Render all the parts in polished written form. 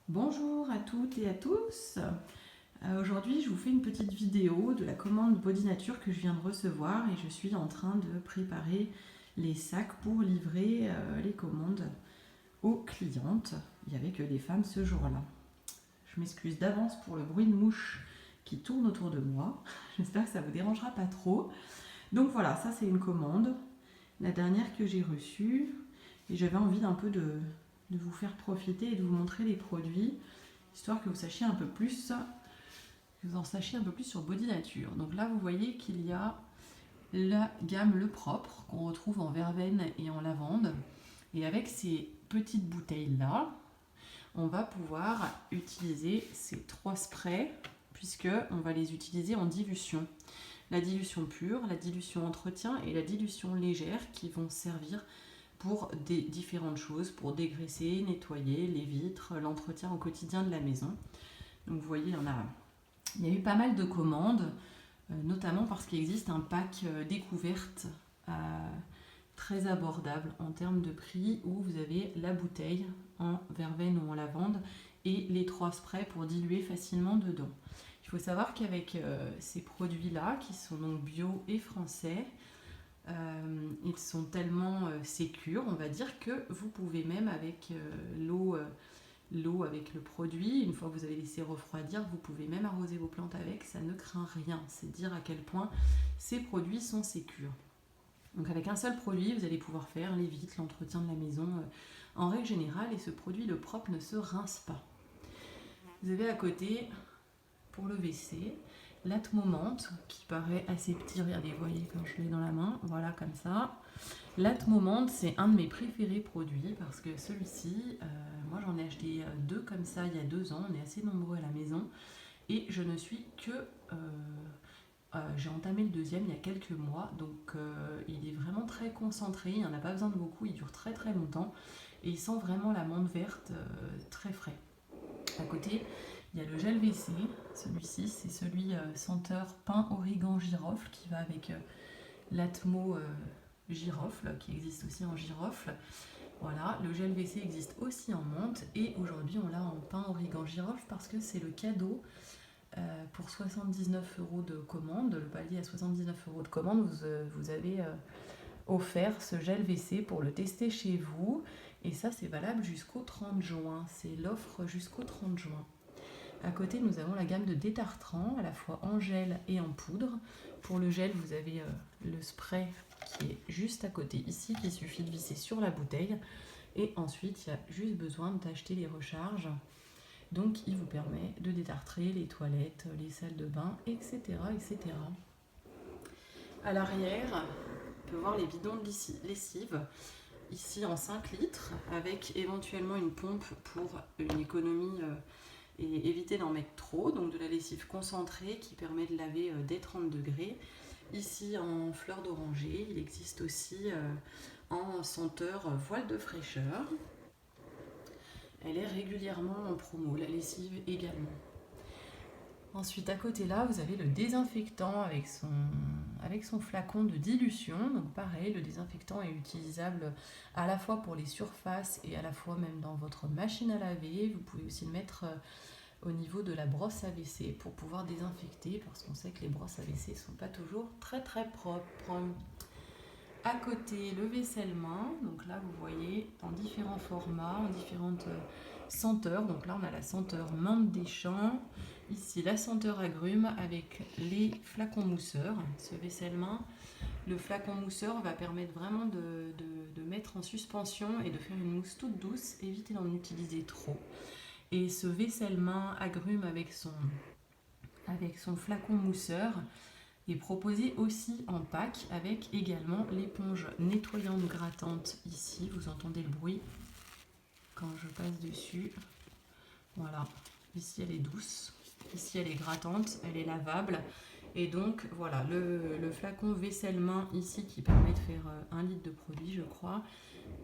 Bonjour à toutes et à tous. Aujourd'hui, je vous fais une petite vidéo de la commande Body Nature que je viens de recevoir et je suis en train de préparer les sacs pour livrer les commandes aux clientes. Il n'y avait que des femmes ce jour-là. Je m'excuse d'avance pour le bruit de mouche qui tourne autour de moi. J'espère que ça ne vous dérangera pas trop. Donc voilà, ça c'est une commande, la dernière que j'ai reçue. Et j'avais envie d'un peu de vous faire profiter et de vous montrer les produits, histoire que vous sachiez un peu plus, que vous en sachiez un peu plus sur Body Nature. Donc là, vous voyez qu'il y a la gamme Le Propre, qu'on retrouve en verveine et en lavande. Et avec ces petites bouteilles-là, on va pouvoir utiliser ces 3 sprays, puisqu'on va les utiliser en dilution. La dilution pure, la dilution entretien et la dilution légère qui vont servir pour des différentes choses, pour dégraisser, nettoyer les vitres, l'entretien au quotidien de la maison. Donc vous voyez, il y a eu pas mal de commandes, notamment parce qu'il existe un pack découverte très abordable en termes de prix, où vous avez la bouteille en verveine ou en lavande et les 3 sprays pour diluer facilement dedans. Il faut savoir qu'avec ces produits-là, qui sont donc bio et français, ils sont tellement sécures, on va dire, que vous pouvez même avec l'eau avec le produit, une fois que vous avez laissé refroidir, vous pouvez même arroser vos plantes avec, ça ne craint rien. C'est dire à quel point ces produits sont sécures. Donc avec un seul produit, vous allez pouvoir faire les vitres, l'entretien de la maison en règle générale, et ce produit Le Propre ne se rince pas. Vous avez à côté, pour le WC, l'Atmomante, qui paraît assez petit, regardez, vous voyez quand je l'ai dans la main, voilà comme ça. L'Atmomante, c'est un de mes préférés produits, parce que celui-ci, moi j'en ai acheté 2 comme ça il y a 2 ans, on est assez nombreux à la maison, et je ne suis que... j'ai entamé le deuxième il y a quelques mois, donc il est vraiment très concentré, il n'y en a pas besoin de beaucoup, il dure très très longtemps, et il sent vraiment la menthe verte très frais. À côté, il y a le gel WC, celui-ci c'est celui senteur pin, origan, girofle, qui va avec l'Atmo girofle, qui existe aussi en girofle. Voilà, le gel WC existe aussi en menthe, et aujourd'hui on l'a en pin, origan, girofle, parce que c'est le cadeau pour 79 € de commande. Le palier à 79 € de commande, vous avez offert ce gel WC pour le tester chez vous, et ça c'est valable jusqu'au 30 juin, c'est l'offre jusqu'au 30 juin. À côté, nous avons la gamme de détartrants, à la fois en gel et en poudre. Pour le gel, vous avez le spray qui est juste à côté ici, qu'il suffit de visser sur la bouteille. Et ensuite, il y a juste besoin d'acheter les recharges. Donc, il vous permet de détartrer les toilettes, les salles de bain, etc. etc. À l'arrière, on peut voir les bidons de lessive, ici en 5 litres, avec éventuellement une pompe pour une économie et éviter d'en mettre trop. Donc de la lessive concentrée qui permet de laver dès 30 degrés. Ici en fleur d'oranger, il existe aussi en senteur voile de fraîcheur. Elle est régulièrement en promo, la lessive également. Ensuite, à côté là, vous avez le désinfectant avec son flacon de dilution. Donc pareil, le désinfectant est utilisable à la fois pour les surfaces et à la fois même dans votre machine à laver. Vous pouvez aussi le mettre au niveau de la brosse à WC pour pouvoir désinfecter, parce qu'on sait que les brosses à WC ne sont pas toujours très très propres. À côté, le vaisselle-main, donc là vous voyez en différents formats, en différentes senteurs. Donc là on a la senteur menthe des champs, ici la senteur agrumes avec les flacons mousseurs. Ce vaisselle-main, le flacon mousseur va permettre vraiment de mettre en suspension et de faire une mousse toute douce, éviter d'en utiliser trop. Et ce vaisselle-main agrumes avec son flacon mousseur est proposé aussi en pack, avec également l'éponge nettoyante grattante ici. Vous entendez le bruit quand je passe dessus. Voilà, ici elle est douce, ici elle est grattante, elle est lavable. Et donc voilà, le flacon vaisselle-main ici qui permet de faire 1 litre de produit, je crois,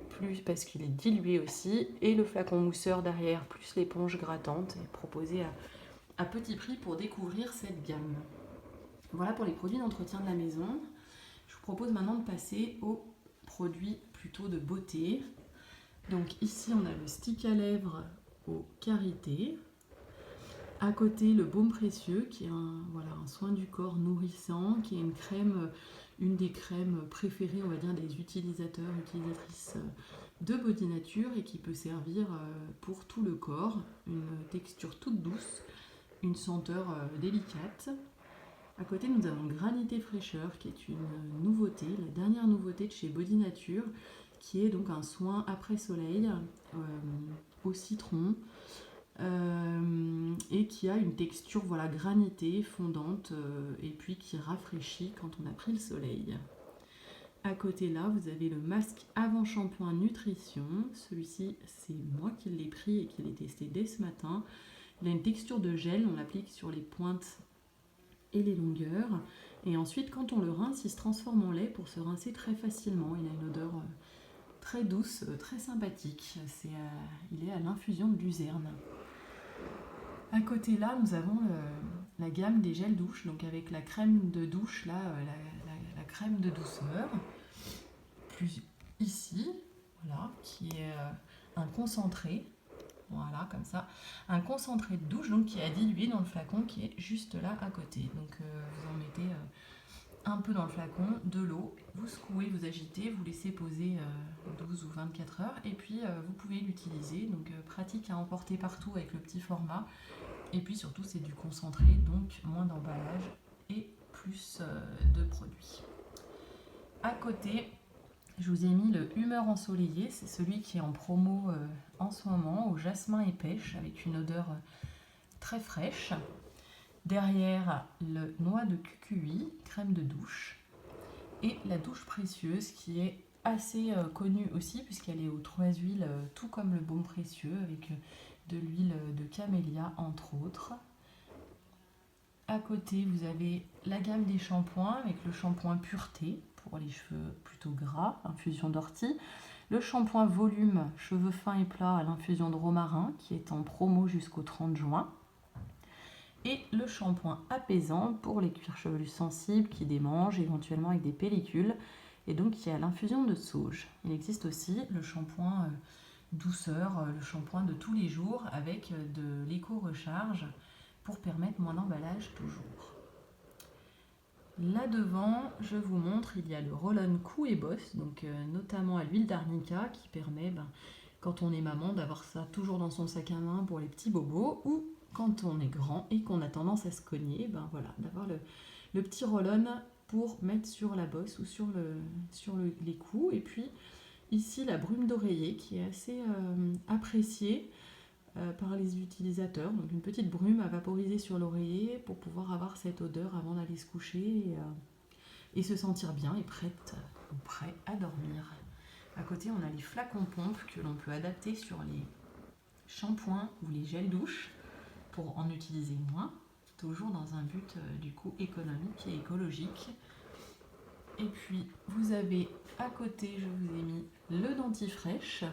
plus parce qu'il est dilué aussi, et le flacon mousseur derrière, plus l'éponge grattante, est proposé à petit prix pour découvrir cette gamme. Voilà pour les produits d'entretien de la maison. Je vous propose maintenant de passer aux produits plutôt de beauté. Donc ici on a le stick à lèvres aux karités. À côté, le baume précieux, qui est un soin du corps nourrissant, qui est une des crèmes préférées, on va dire, des utilisateurs, utilisatrices de Body Nature et qui peut servir pour tout le corps. Une texture toute douce, une senteur délicate. À côté, nous avons Granité Fraîcheur, qui est une nouveauté, la dernière nouveauté de chez Body Nature, qui est donc un soin après soleil au citron. Et qui a une texture granitée, fondante, et puis qui rafraîchit quand on a pris le soleil. À côté là, vous avez le masque avant shampoing nutrition. Celui-ci, c'est moi qui l'ai pris et qui l'ai testé dès ce matin. Il a une texture de gel, on l'applique sur les pointes et les longueurs. Et ensuite, quand on le rince, il se transforme en lait pour se rincer très facilement. Il a une odeur très douce, très sympathique. Il est à l'infusion de luzerne. À côté là, nous avons la gamme des gels douche, donc avec la crème de douche, là, la crème de douceur, plus ici, voilà, qui est un concentré, voilà, comme ça, un concentré de douche, donc qui a dilué dans le flacon qui est juste là à côté. Donc vous en mettez un peu dans le flacon, de l'eau, vous secouez, vous agitez, vous laissez poser 12 ou 24 heures et puis vous pouvez l'utiliser, donc pratique à emporter partout avec le petit format et puis surtout c'est du concentré, donc moins d'emballage et plus de produits. À côté, je vous ai mis le Humeur ensoleillée, c'est celui qui est en promo en ce moment, au jasmin et pêche avec une odeur très fraîche. Derrière, le noix de cucuy, crème de douche. Et la douche précieuse qui est assez connue aussi puisqu'elle est aux 3 huiles, tout comme le baume précieux, avec de l'huile de camélia entre autres. À côté, vous avez la gamme des shampoings avec le shampoing pureté pour les cheveux plutôt gras, infusion d'ortie. Le shampoing volume cheveux fins et plats à l'infusion de romarin qui est en promo jusqu'au 30 juin. Et le shampoing apaisant pour les cuirs chevelus sensibles qui démangent, éventuellement avec des pellicules, et donc qui a l'infusion de sauge. Il existe aussi le shampoing douceur, le shampoing de tous les jours avec de l'éco-recharge pour permettre moins d'emballage toujours. Là devant, je vous montre, il y a le roll-on cou et bosse, donc notamment à l'huile d'arnica qui permet, quand on est maman, d'avoir ça toujours dans son sac à main pour les petits bobos, ou quand on est grand et qu'on a tendance à se cogner, d'avoir le petit roll-on pour mettre sur la bosse ou sur les coups. Et puis ici la brume d'oreiller qui est assez appréciée par les utilisateurs. Donc une petite brume à vaporiser sur l'oreiller pour pouvoir avoir cette odeur avant d'aller se coucher et se sentir bien et prêt à dormir. À côté, on a les flacons pompes que l'on peut adapter sur les shampoings ou les gels douche pour en utiliser moins, toujours dans un but du coup économique et écologique. Et puis vous avez à côté, je vous ai mis le dentifrice.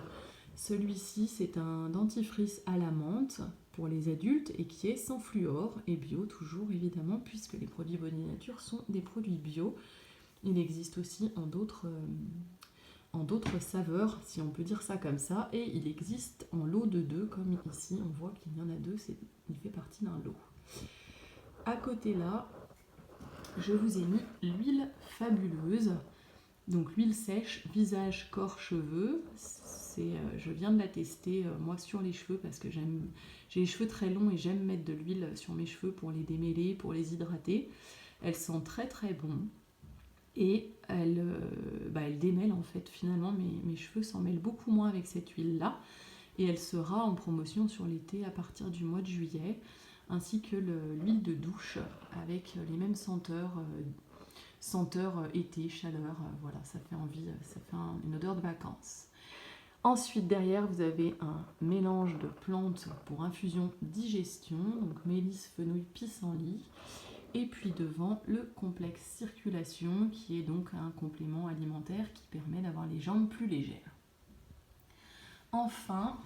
Celui-ci c'est un dentifrice à la menthe pour les adultes et qui est sans fluor et bio toujours évidemment puisque les produits Body Nature sont des produits bio. Il existe aussi en d'autres saveurs, si on peut dire ça comme ça, et il existe en lot de 2, comme ici, on voit qu'il y en a 2, il fait partie d'un lot. À côté là, je vous ai mis l'huile fabuleuse, donc l'huile sèche, visage, corps, cheveux. Je viens de la tester, moi, sur les cheveux, parce que j'ai les cheveux très longs et j'aime mettre de l'huile sur mes cheveux pour les démêler, pour les hydrater. Elle sent très très bon. Et elle démêle en fait finalement, mes cheveux s'en mêlent beaucoup moins avec cette huile là et elle sera en promotion sur l'été à partir du mois de juillet, ainsi que l'huile de douche avec les mêmes senteurs été, chaleur, voilà, ça fait envie, ça fait une odeur de vacances. Ensuite derrière vous avez un mélange de plantes pour infusion digestion, donc mélisse, fenouil, pissenlit. Et puis devant, le complexe circulation, qui est donc un complément alimentaire qui permet d'avoir les jambes plus légères. Enfin,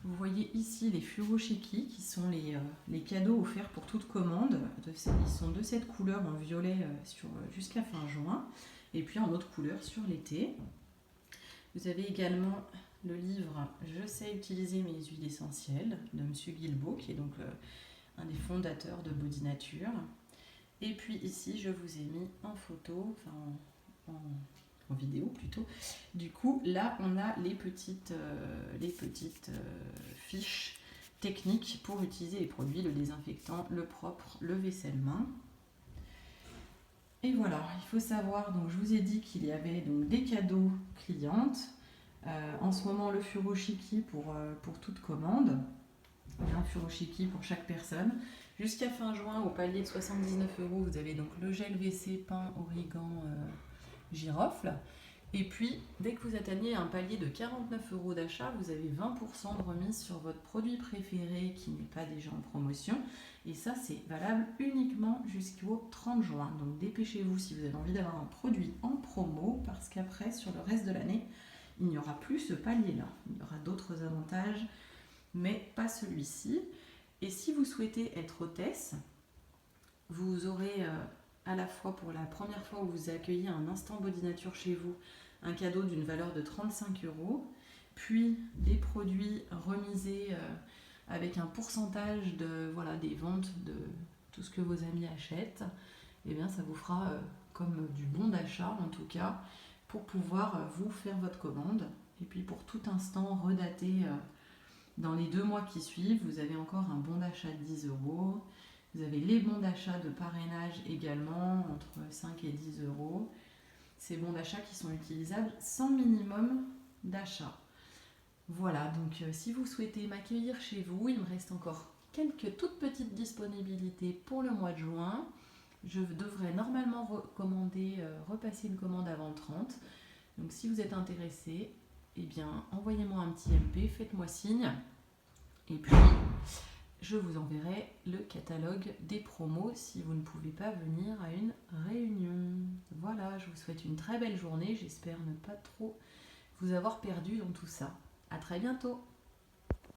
vous voyez ici les furoshiki, qui sont les cadeaux offerts pour toute commande. Ils sont de cette couleur en violet jusqu'à fin juin, et puis en autre couleur sur l'été. Vous avez également le livre Je sais utiliser mes huiles essentielles de Monsieur Guilbeault, qui est donc un des fondateurs de Body Nature. Et puis ici, je vous ai mis en photo, enfin en vidéo plutôt. Du coup, là, on a les petites fiches techniques pour utiliser les produits, le désinfectant, le propre, le vaisselle-main. Et voilà, il faut savoir, donc je vous ai dit qu'il y avait donc des cadeaux clientes. En ce moment, le furoshiki pour toute commande. Un furoshiki pour chaque personne. Jusqu'à fin juin, au palier de 79 €, vous avez donc le gel WC pain, origan, girofle. Et puis, dès que vous atteignez un palier de 49 € d'achat, vous avez 20% de remise sur votre produit préféré qui n'est pas déjà en promotion. Et ça, c'est valable uniquement jusqu'au 30 juin. Donc dépêchez-vous si vous avez envie d'avoir un produit en promo, parce qu'après, sur le reste de l'année, il n'y aura plus ce palier-là. Il y aura d'autres avantages, mais pas celui-ci. Et si vous souhaitez être hôtesse, vous aurez à la fois pour la première fois où vous accueillez un instant Body Nature chez vous, un cadeau d'une valeur de 35 €, puis des produits remisés avec un pourcentage des ventes de tout ce que vos amis achètent. Et bien ça vous fera comme du bon d'achat en tout cas, pour pouvoir vous faire votre commande. Et puis pour tout instant redater dans les 2 mois qui suivent, vous avez encore un bon d'achat de 10 €. Vous avez les bons d'achat de parrainage également, entre 5 et 10 €. Ces bons d'achat qui sont utilisables sans minimum d'achat. Voilà, donc si vous souhaitez m'accueillir chez vous, il me reste encore quelques toutes petites disponibilités pour le mois de juin. Je devrais normalement repasser une commande avant le 30. Donc si vous êtes intéressé, eh bien envoyez-moi un petit MP, faites-moi signe. Et puis je vous enverrai le catalogue des promos si vous ne pouvez pas venir à une réunion. Voilà, je vous souhaite une très belle journée. J'espère ne pas trop vous avoir perdu dans tout ça. À très bientôt!